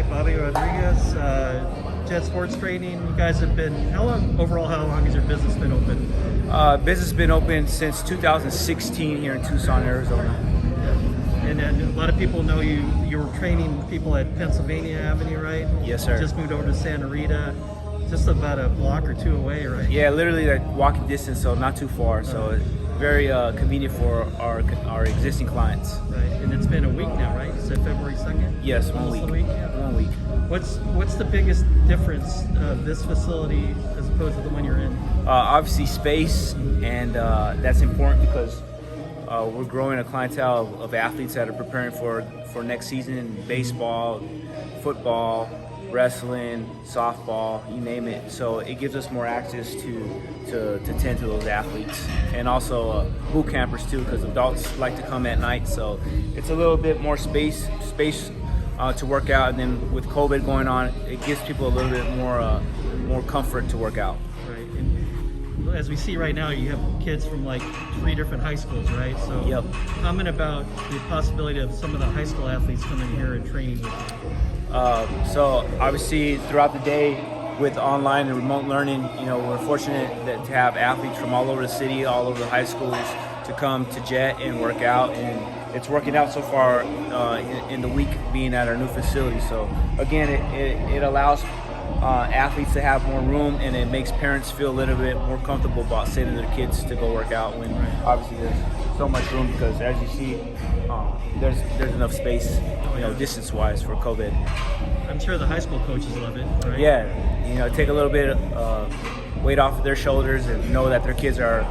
Bobby Rodriguez, Jet Sports Training. You guys have been, how long has your business been open? Business has been open since 2016 here in Tucson, Arizona. And then a lot of people know you were training people at Pennsylvania Avenue, right? Yes, sir. Just moved over to Santa Rita, just about a block or two away, right? Yeah, literally like walking distance, so not too far. So it's very convenient for our existing clients. Right, and it's been a week now, right? You said February 2nd? Yes, 1 Almost week. a week, yeah. 1 week. What's the biggest difference of this facility as opposed to the one you're in? Obviously space, and that's important because we're growing a clientele of athletes that are preparing for next season, baseball, football, wrestling, softball, you name it. So it gives us more access to tend to those athletes, and also boot campers too, because adults like to come at night. So it's a little bit more space to work out, and then with COVID going on, it gives people a little bit more comfort to work out. Right, and as we see right now, you have kids from like 3 different high schools, right? So Yep. comment about the possibility of some of the high school athletes coming here and training with you. So obviously throughout the day with online and remote learning, we're fortunate to have athletes from all over the city, all over the high schools to come to Jet and work out, and it's working out so far in the week being at our new facility. So again, it allows athletes to have more room, and it makes parents feel a little bit more comfortable about sending their kids to go work out when obviously there's so much room, because as you see, there's enough space, distance-wise for COVID. I'm sure the high school coaches love it, right? Yeah, take a little bit of weight off of their shoulders and know that their kids are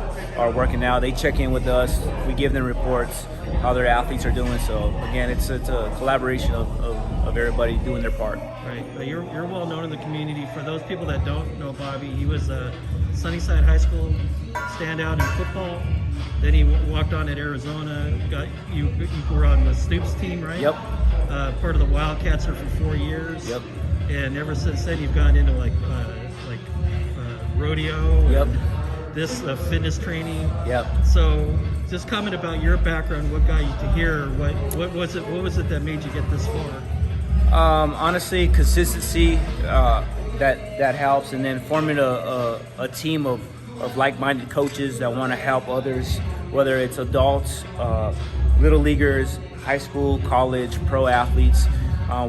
working out. They check in with us. We give them reports how their athletes are doing. So again, it's a collaboration of everybody doing their part. Right. You're well known in the community. For those people that don't know Bobby, he was a Sunnyside High School standout in football. Then he walked on at Arizona. You were on the Stoops team, right? Yep. Part of the Wildcats for 4 years. Yep. And ever since then, you've gone into like rodeo. Yep. And this fitness training. Yep. So, just comment about your background. What got you to here? What was it? What was it that made you get this far? Honestly, consistency that helps, and then forming a team of like-minded coaches that want to help others, whether it's adults, little leaguers, high school, college, pro athletes.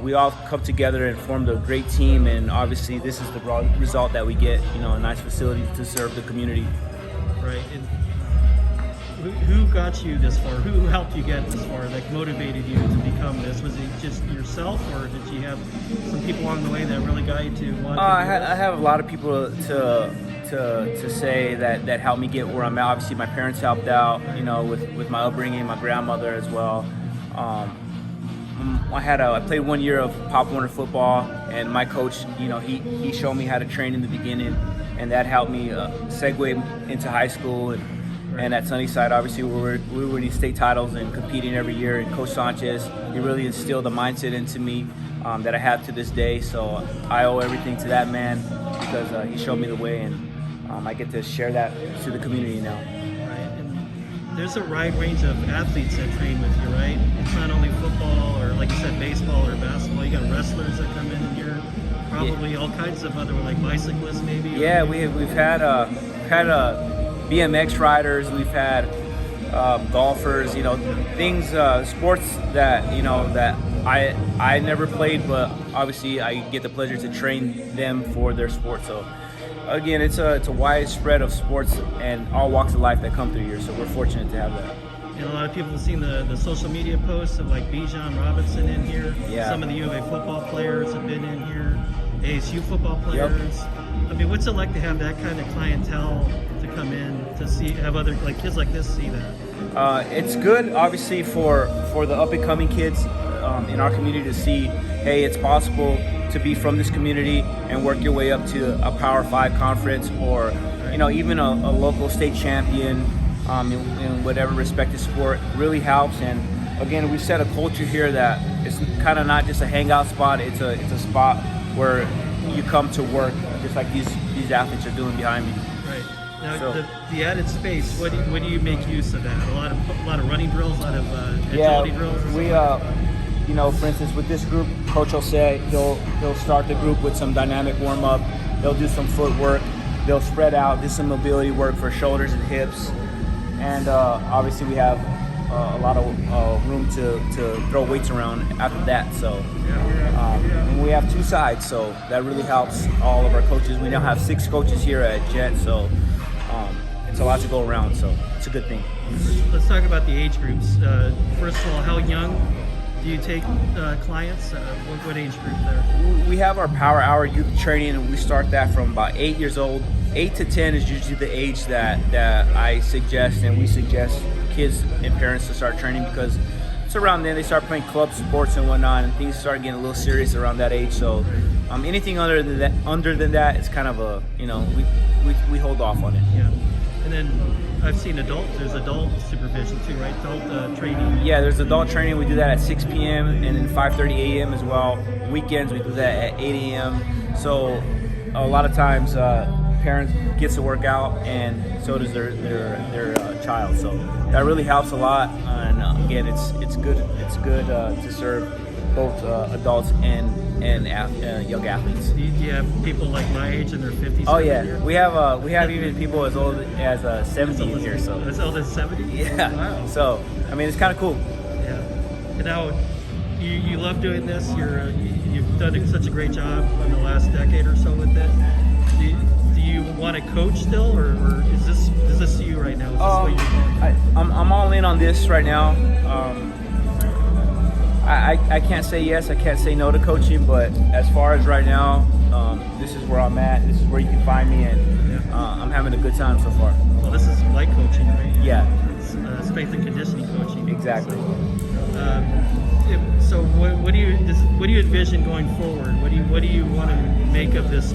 We all come together and formed a great team, and obviously this is the result that we get, a nice facility to serve the community. Right. And who got you this far? Who helped you get this far, like motivated you to become this? Was it just yourself, or did you have some people along the way that really got you to want to do I have a lot of people to say that helped me get where I'm at. Obviously my parents helped out, with my upbringing, my grandmother as well. I played 1 year of Pop Warner football, and my coach, he showed me how to train in the beginning, and that helped me segue into high school. And at Sunnyside, obviously, we were winning state titles and competing every year. And Coach Sanchez, he really instilled a mindset into me that I have to this day. So I owe everything to that man, because he showed me the way, and I get to share that to the community now. There's a wide range of athletes that train with you, right? It's not only football, or like you said, baseball or basketball. You got wrestlers that come in here, probably all kinds of other, like bicyclists maybe. Yeah, we've had BMX riders, we've had golfers, things, sports that that I never played, but obviously I get the pleasure to train them for their sport. So again, it's a wide spread of sports and all walks of life that come through here, so we're fortunate to have that. And a lot of people have seen the social media posts of like Bijan Robinson in here. Yeah. Some of the U of A football players have been in here. ASU football players. Yep. I mean, what's it like to have that kind of clientele to come in to have other kids like this see that? It's good, obviously, for the up and coming kids in our community to see, hey, it's possible to be from this community and work your way up to a Power 5 conference, or even a local state champion in whatever respective sport. Really helps. And again, we set a culture here that it's kind of not just a hangout spot. It's a spot where you come to work, just like these athletes are doing behind me. Right. Now, the added space, what do you make use of that? A lot of running drills, a lot of agility drills? for instance, with this group, Coach will say he'll start the group with some dynamic warm up. They'll do some footwork. They'll spread out, do some mobility work for shoulders and hips, and obviously we have a lot of room to throw weights around after that. So and we have 2 sides, so that really helps all of our coaches. We now have 6 coaches here at Jet, so it's a lot to go around. So it's a good thing. Let's talk about the age groups. First of all, how young do you take clients? What age group there? We have our Power Hour youth training, and we start that from about 8 years old. 8 to 10 is usually the age that I suggest, and we suggest kids and parents to start training, because it's around then they start playing club sports and whatnot, and things start getting a little serious around that age. So anything other than that, it's kind of a, we hold off on it. Yeah. And then I've seen there's adult supervision too, right? Adult training. Yeah, there's adult training. We do that at 6 p.m. and then 5:30 a.m. as well. Weekends we do that at 8 a.m. So a lot of times parents get to work out, and so does their child. So that really helps a lot. And again, it's good to serve both adults and young athletes. Do you have people like my age in their 50s? Oh yeah, here? we have even people as old as 70 in here. So as old as 70? Yeah. Wow. So I mean, it's kind of cool. Yeah. And now you love doing this. You've done such a great job in the last decade or so with it. Do you want to coach still, or is this you right now? Is this what you're doing? I'm all in on this right now. I can't say yes, I can't say no to coaching, but as far as right now, this is where I'm at. This is where you can find me, and I'm having a good time so far. Well, this is light coaching, right? Yeah. It's strength and conditioning coaching. Exactly. So what do you envision going forward? What do you want to make of this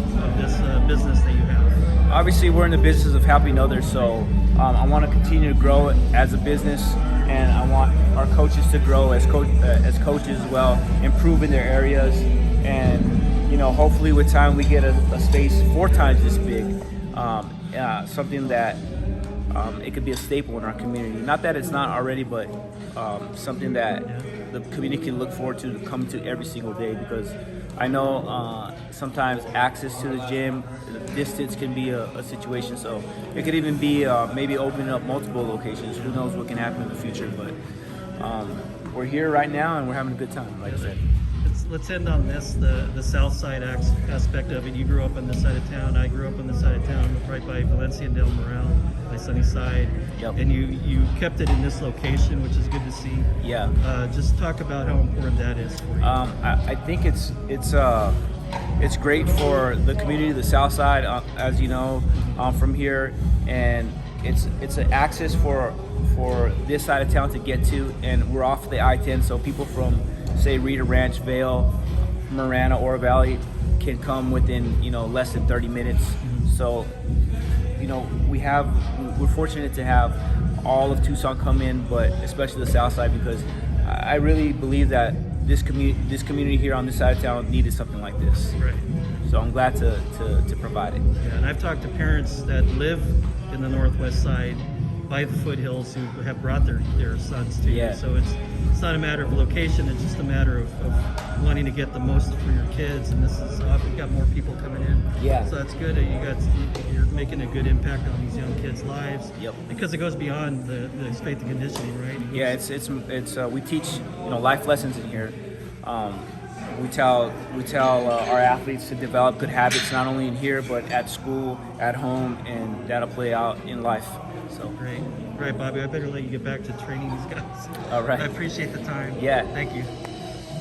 business that you have? Obviously, we're in the business of helping others, so I want to continue to grow it as a business, and I want our coaches to grow as coaches as well, improve in their areas, and hopefully with time we get a space 4 times this big, something that it could be a staple in our community. Not that it's not already, but something that the community can look forward to come to every single day, because I know sometimes access to the gym, the distance can be a situation, so it could even be maybe opening up multiple locations. Who knows what can happen in the future, but we're here right now and we're having a good time, like I said. Let's end on this, the south side aspect of it. You grew up on this side of town. I grew up on this side of town, right by Valencia and Del Moral, by Sunnyside. Yep. And you kept it in this location, which is good to see. Yeah. Just talk about how important that is for you. I think it's great for the community, the south side, as you know, from here, and it's an access for this side of town to get to, and we're off the I-10, so people from, say, Rita Ranch, Vale, Marana, Oro Valley can come within less than 30 minutes. So we're fortunate to have all of Tucson come in, but especially the south side, because I really believe that this community here on this side of town needed something like this. Right. So I'm glad to provide it. Yeah, and I've talked to parents that live in the northwest side by the foothills who have brought their sons to you. So it's not a matter of location, it's just a matter of wanting to get the most for your kids, and this is we've got more people coming in. Yeah. So that's good. You're making a good impact on these young kids' lives. Yep. Because it goes beyond the strength and conditioning, right? Yeah, it's we teach life lessons in here. We tell our athletes to develop good habits, not only in here but at school, at home, and that'll play out in life. So great. All right, Bobby, I better let you get back to training these guys. All right. I appreciate the time. Yeah. Thank you.